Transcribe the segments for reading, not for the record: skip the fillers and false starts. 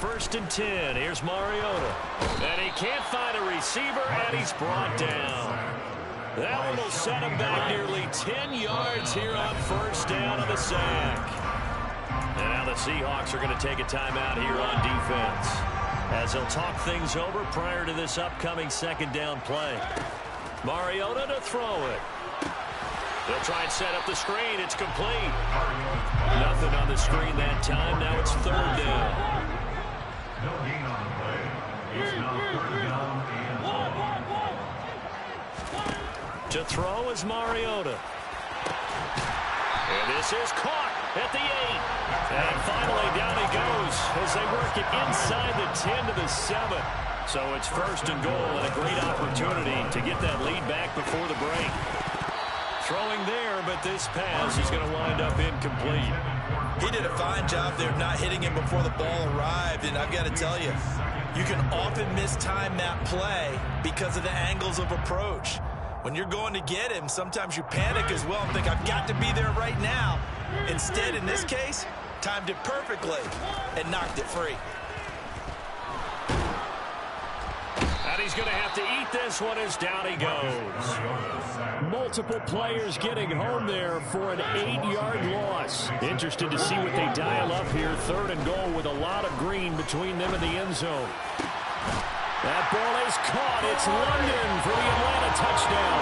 1st and 10. Here's Mariota. And he can't find a receiver, and he's brought down. That one will set him back nearly 10 yards here on 1st down on the sack. And now the Seahawks are going to take a timeout here on defense, as they'll talk things over prior to this upcoming 2nd down play. Mariota to throw it. They'll try and set up the screen. It's complete. Nothing on the screen that time. Now it's 3rd down. No gain on the play. It's now 3rd down and 1. To throw is Mariota. And this is caught at the 8. And finally down he goes as they work it inside the 10 to the 7. So it's 1st and goal and a great opportunity to get that lead back before the break. Throwing there, but this pass is going to wind up incomplete. He did a fine job there of not hitting him before the ball arrived, and I've got to tell you, you can often mistime that play because of the angles of approach. When you're going to get him, sometimes you panic as well and think, I've got to be there right now. Instead, in this case, timed it perfectly and knocked it free. And he's going to have to eat this one as down he goes. Multiple players getting home there for an 8-yard loss. Interested to see what they dial up here. 3rd and goal with a lot of green between them and the end zone. That ball is caught. It's London for the Atlanta touchdown.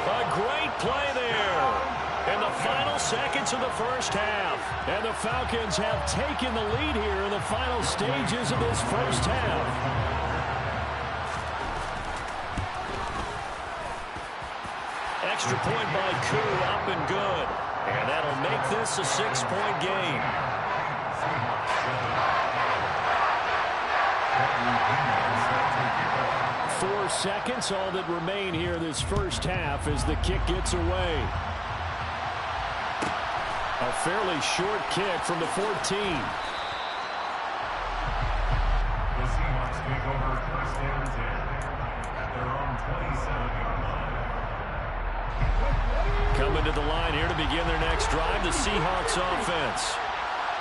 A great play there in the final seconds of the 1st half. And the Falcons have taken the lead here in the final stages of this 1st half. Extra point by Koo, up and good. And that'll make this a 6-point game. 4 seconds, all that remain here this 1st half as the kick gets away. A fairly short kick from the 14. The Seahawks take over 1st and 10 at their own 27-yard line. Coming to the line here to begin their next drive, the Seahawks offense.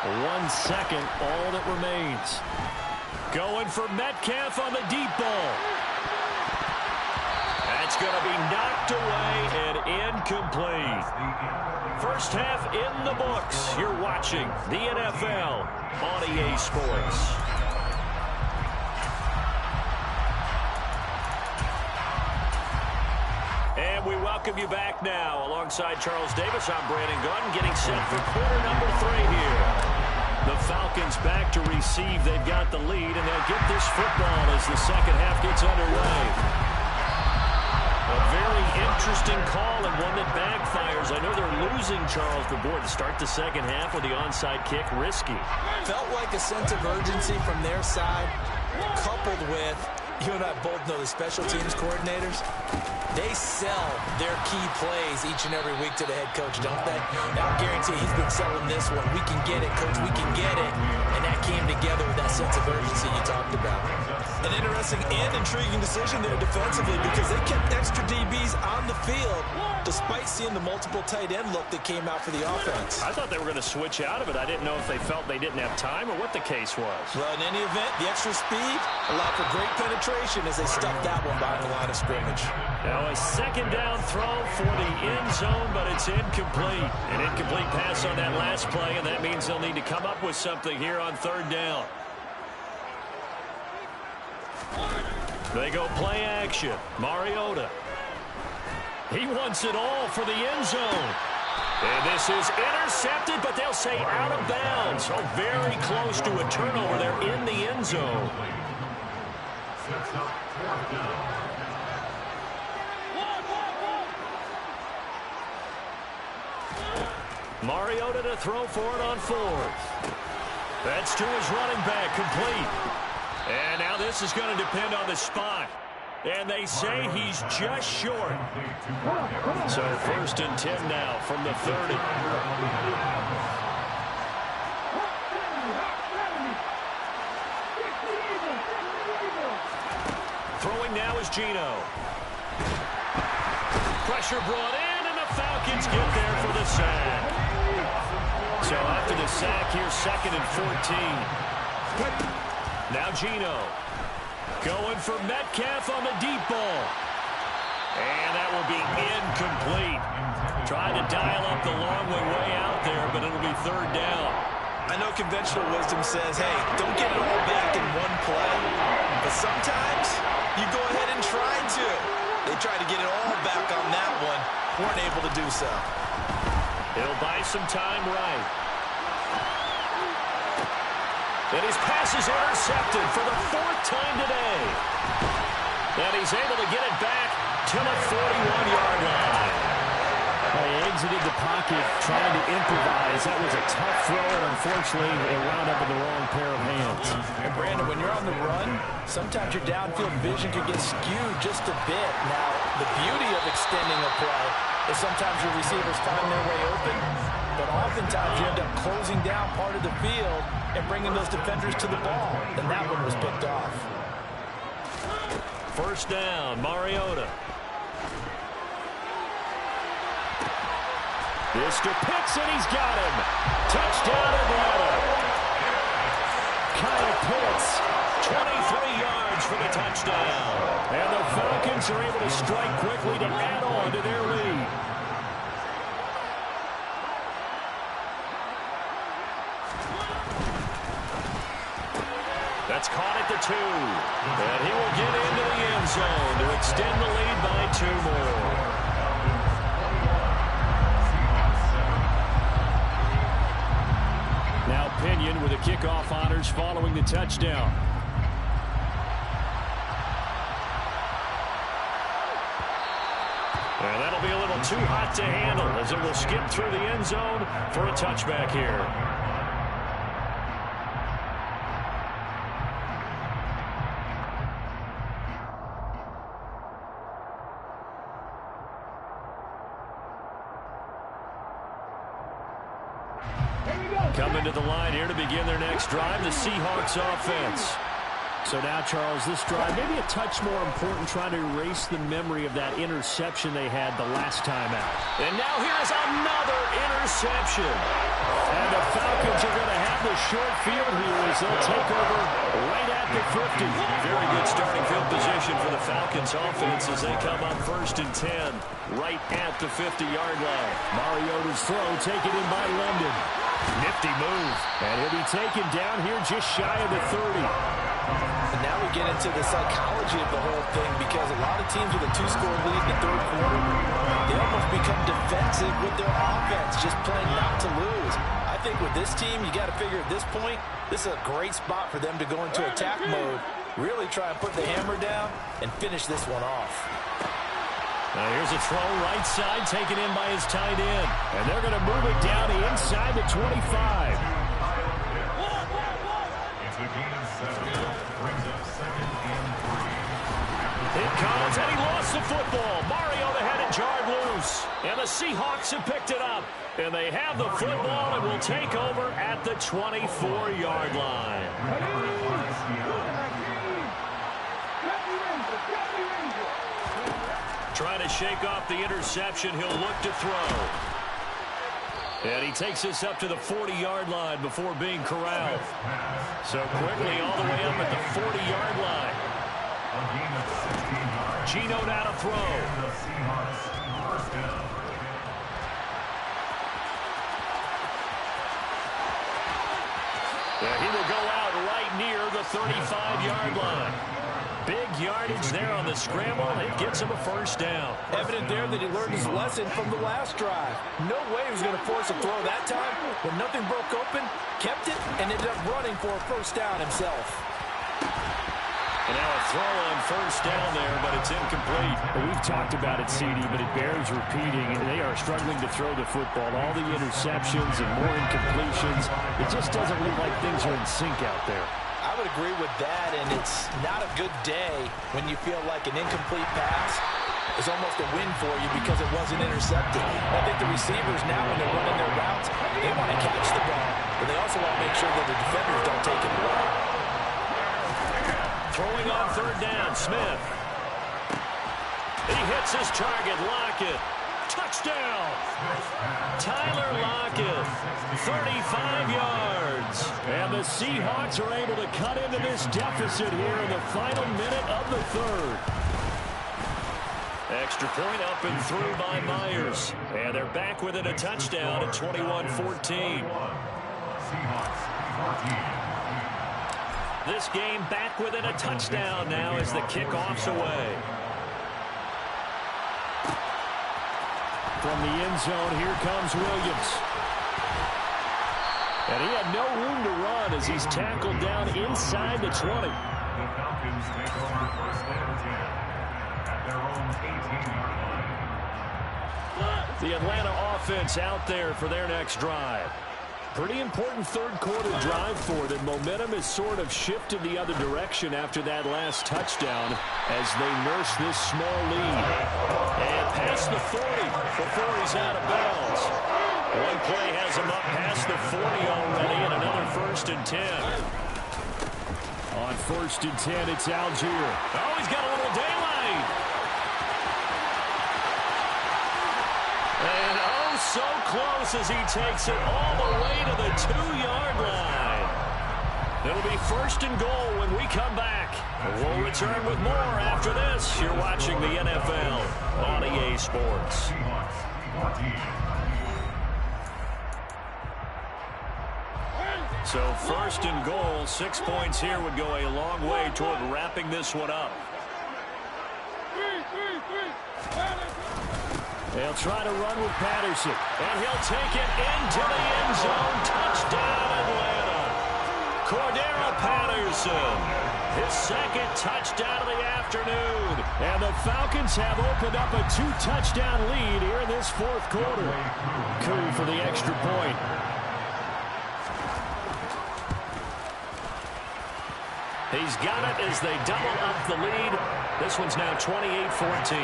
1 second, all that remains. Going for Metcalf on the deep ball. That's going to be knocked away and incomplete. 1st half in the books. You're watching the NFL on EA Sports. And we welcome you back now. Alongside Charles Davis, I'm Brandon Gunn, getting set for quarter number 3 here. The Falcons back to receive. They've got the lead, and they'll get this football as the 2nd half gets underway. A very interesting call and one that backfires. I know they're losing Charles, but boy, to start the 2nd half with the onside kick, risky. Felt like a sense of urgency from their side, coupled with, you and I both know the special teams coordinators, they sell their key plays each and every week to the head coach, don't they? Now, I guarantee he's been selling this one. We can get it, coach, we can get it. And that came together with that sense of urgency you talked about. An interesting and intriguing decision there defensively because they kept extra DBs on the field despite seeing the multiple tight end look that came out for the offense. I thought they were going to switch out of it. I didn't know if they felt they didn't have time or what the case was. Well, in any event, the extra speed allowed for great penetration as they stuffed that one behind the line of scrimmage. Now a 2nd down throw for the end zone, but it's incomplete. An incomplete pass on that last play, and that means they'll need to come up with something here on 3rd down. They go play action. Mariota. He wants it all for the end zone. And this is intercepted, but they'll say out of bounds. So very close to a turnover there in the end zone. Sets up 4th down. Mariota to throw for it on 4th. That's to his running back, complete. And now this is going to depend on the spot. And they say he's just short. So 1st and 10 now from the 30. Throwing now is Gino. Pressure brought in, and the Falcons get there for the sack. So after the sack here, 2nd and 14. Now Geno going for Metcalf on the deep ball. And that will be incomplete. Trying to dial up the long way out there, but it'll be 3rd down. I know conventional wisdom says, hey, don't get it all back in one play. But sometimes you go ahead and try to. They tried to get it all back on that one. Weren't able to do so. He'll buy some time right. And his pass is intercepted for the 4th time today. And he's able to get it back to the 41-yard line. Well, he exited the pocket trying to improvise. That was a tough throw, and unfortunately, it wound up in the wrong pair of hands. And Brandon, when you're on the run, sometimes your downfield vision can get skewed just a bit. Now, the beauty of extending a play is sometimes your receivers find their way open, but oftentimes you end up closing down part of the field and bringing those defenders to the ball, and that one was picked off. 1st down, Mariota. This to Pitts, and he's got him. Touchdown, Atlanta. Kyle Pitts, 23 yards for the touchdown. And the Falcons are able to strike quickly to add on to their lead. That's caught at the 2. And he will get into the end zone to extend the lead by 2 more. Now Pinion with the kickoff honors following the touchdown. And that'll be a little too hot to handle as it will skip through the end zone for a touchback here. Coming to the line here to begin their next drive, the Seahawks offense. So now, Charles, this drive maybe a touch more important, trying to erase the memory of that interception they had the last time out. And now here's another interception. And the Falcons are going to have the short field here as they'll take over right at the 50. Very good starting field position for the Falcons offense as they come up 1st and 10 right at the 50-yard line. Mariota's throw taken in by London. Nifty move. And he'll be taken down here just shy of the 30. And now we get into the psychology of the whole thing, because a lot of teams with a 2-score lead in the 3rd quarter, they almost become defensive with their offense, just playing not to lose. I think with this team, you got to figure at this point, this is a great spot for them to go into attack mode, really try and put the hammer down and finish this one off. Now here's a throw right side taken in by his tight end. And they're going to move it down inside the 25. It's a gain of 7. Brings up 2nd and 3. It comes, and he lost the football. Mariota had it jarred loose. And the Seahawks have picked it up. And they have the football and will take over at the 24-yard line. Trying to shake off the interception. He'll look to throw. And he takes this up to the 40-yard line before being corralled. So quickly all the way up at the 40-yard line. Geno now to throw. And he will go out right near the 35-yard line. Big yardage there on the scramble. It gets him a 1st down. Evident there that he learned his lesson from the last drive. No way he was going to force a throw that time. When nothing broke open, kept it, and ended up running for a 1st down himself. And now a throw on 1st down there, but it's incomplete. Well, we've talked about it, CD, but it bears repeating. They are struggling to throw the football. All the interceptions and more incompletions. It just doesn't look like things are in sync out there. I would agree with that, and it's not a good day when you feel like an incomplete pass is almost a win for you because it wasn't intercepted. I think the receivers now, when they're running their routes, they want to catch the ball, but they also want to make sure that the defenders don't take it away. Throwing on 3rd down, Smith. He hits his target, Lockett. touchdown. Tyler Lockett, 35 yards. And the Seahawks are able to cut into this deficit here in the final minute of the third. Extra point up and through by Myers. And they're back within a touchdown at 21-14. This game back within a touchdown now as the kickoff's away. From the end zone, here comes Williams. And he had no room to run as he's tackled down inside the 20. The Falcons take over first and 10 at their own 18-yard line. The Atlanta offense out there for their next drive. Pretty important third quarter drive for them. Momentum has sort of shifted the other direction after that last touchdown as they nurse this small lead. And past the 40 before he's out of bounds. One play has him up past the 40 already, and another 1st and 10. On 1st and 10, it's Algier. Oh, he's got a little daylight. And oh, so close as he takes it all the way to the 2-yard line. It'll be 1st and goal when we come back. We'll return with more after this. You're watching the NFL on EA Sports. So 1st and goal, 6 points here would go a long way toward wrapping this one up. They'll try to run with Patterson, and he'll take it into the end zone. Touchdown, Atlanta. Cordero Patterson, his 2nd touchdown of the afternoon. And the Falcons have opened up a 2-touchdown lead here in this 4th quarter. Coup for the extra point. He's got it as they double up the lead. This one's now 28-14.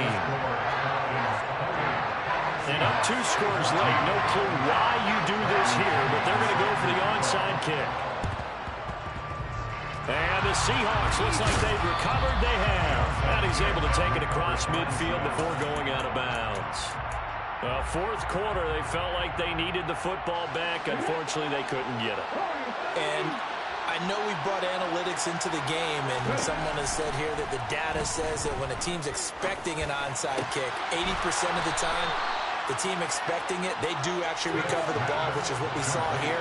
And up 2 scores late. No clue why you do this here, but they're going to go for the onside kick. And the Seahawks, looks like they've recovered. They have. And he's able to take it across midfield before going out of bounds. 4th quarter, they felt like they needed the football back. Unfortunately, they couldn't get it. And I know we brought analytics into the game, and someone has said here that the data says that when a team's expecting an onside kick, 80% of the time, the team expecting it, they do actually recover the ball, which is what we saw here.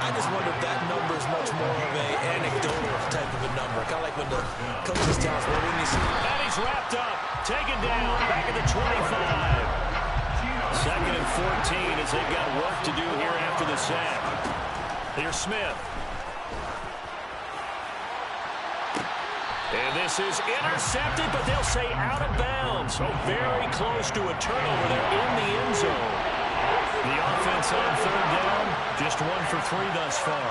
I just wonder if that number is much more of an anecdotal type of a number. Kind of like when the coaches tell us, well, when you see... And he's wrapped up, taken down, back at the 25. 2nd and 14 as they've got work to do here after the sack. Here's Smith. And this is intercepted, but they'll say out of bounds. So very close to a turnover there in the end zone. The offense on 3rd down, just 1 for 3 thus far.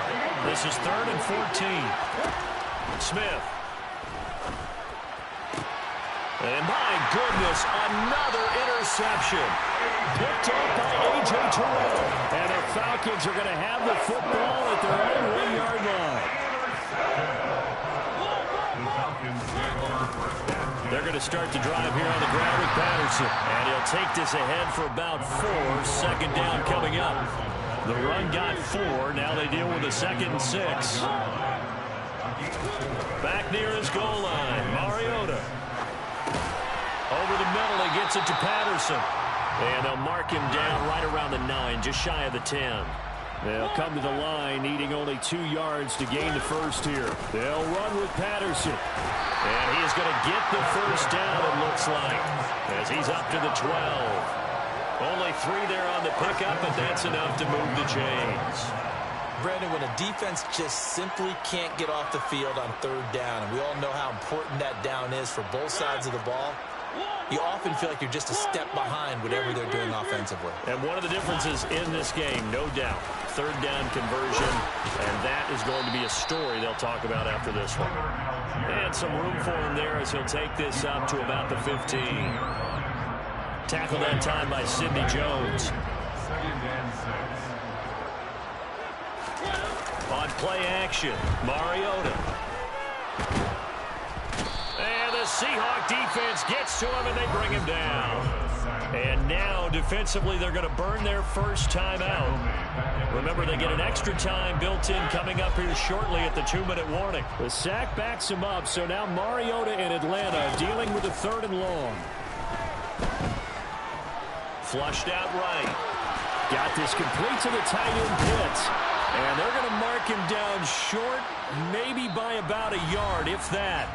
This is 3rd and 14. Smith. And my goodness, another interception. Picked up by A.J. Terrell. And the Falcons are going to have the football at their own 1-yard line. They're going to start the drive here on the ground with Patterson. And he'll take this ahead for about 4. 2nd down coming up. The run got 4. Now they deal with a 2nd and 6. Back near his goal line. Mariota. Over the middle, he gets it to Patterson. And they'll mark him down right around the 9, just shy of the 10. They'll come to the line, needing only 2 yards to gain the first here. They'll run with Patterson. And he is going to get the first down, it looks like, as he's up to the 12. Only 3 there on the pickup, but that's enough to move the chains. Brandon, when a defense just simply can't get off the field on 3rd down, and we all know how important that down is for both sides of the ball, you often feel like you're just a step behind whatever they're doing offensively. And one of the differences in this game, no doubt, 3rd down conversion, and that is going to be a story they'll talk about after this one. And some room for him there as he'll take this up to about the 15. Tackled that time by Sidney Jones. On play action, Mariota. And the Seahawk defense gets to him, and they bring him down. And now, defensively, they're going to burn their first time out. Remember, they get an extra time built in coming up here shortly at the 2-minute warning. The sack backs him up, so now Mariota in Atlanta dealing with a 3rd and long. Flushed out right. Got this complete to the tight end Pitts. And they're going to mark him down short, maybe by about a yard, if that.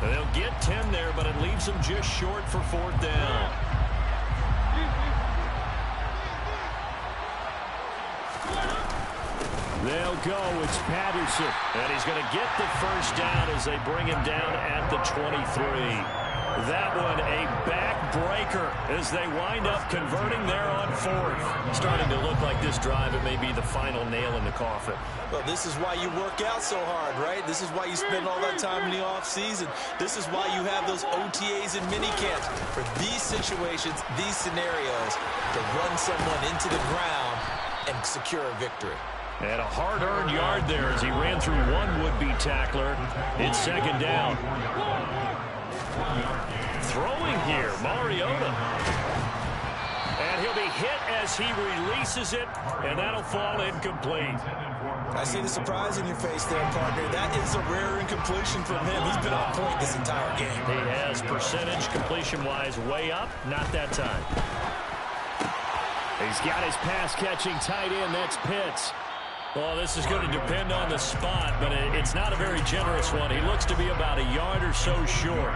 They'll get 10 there, but it leaves them just short for 4th down. They'll go. It's Patterson. And he's going to get the first down as they bring him down at the 23. That one a backbreaker as they wind up converting there on 4th. Starting to look like this drive, it may be the final nail in the coffin. Well, this is why you work out so hard, right? This is why you spend all that time in the offseason. This is why you have those OTAs and minicamps. For these situations, these scenarios, to run someone into the ground and secure a victory. And a hard-earned yard there as he ran through one would-be tackler. It's 2nd down. Throwing here, Mariota. And he'll be hit as he releases it, and that'll fall incomplete. I see the surprise in your face there, partner. That is a rare incompletion from him. He's been on point this entire game. He has percentage completion-wise way up, not that time. He's got his pass-catching tight end. That's Pitts. Well, this is going to depend on the spot, but it's not a very generous one. He looks to be about a yard or so short.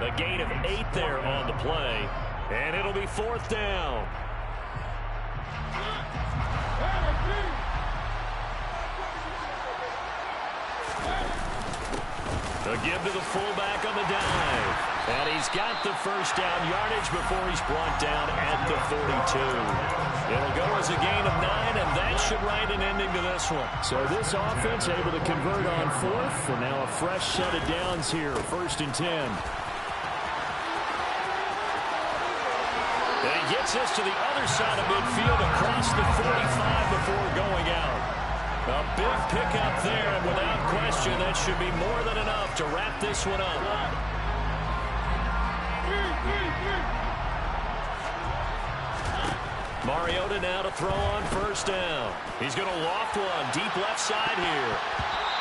A gain of 8 there on the play, and it'll be 4th down. A give to the fullback on the dive. And he's got the first down yardage before he's brought down at the 42. It'll go as a gain of 9, and that should write an ending to this one. So this offense able to convert on 4th, and now a fresh set of downs here, 1st and 10. And he gets this to the other side of midfield across the 45 before going out. A big pickup there, and without question, that should be more than enough to wrap this one up. Mariota now to throw on 1st down. He's going to loft one deep left side here.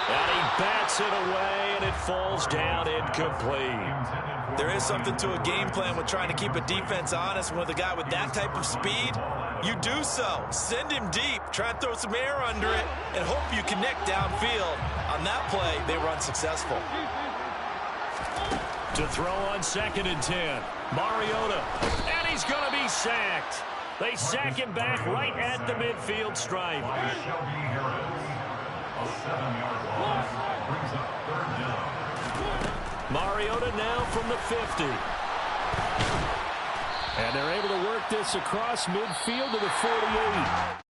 And he bats it away, and it falls down incomplete. There is something to a game plan with trying to keep a defense honest. With a guy with that type of speed, you do so. Send him deep. Try and throw some air under it and hope you connect downfield. On that play, they were unsuccessful. To throw on 2nd and 10. Mariota. And he's going to be sacked. They sack him back right at the midfield stripe. Mariota now from the 50. And they're able to work this across midfield to the 48.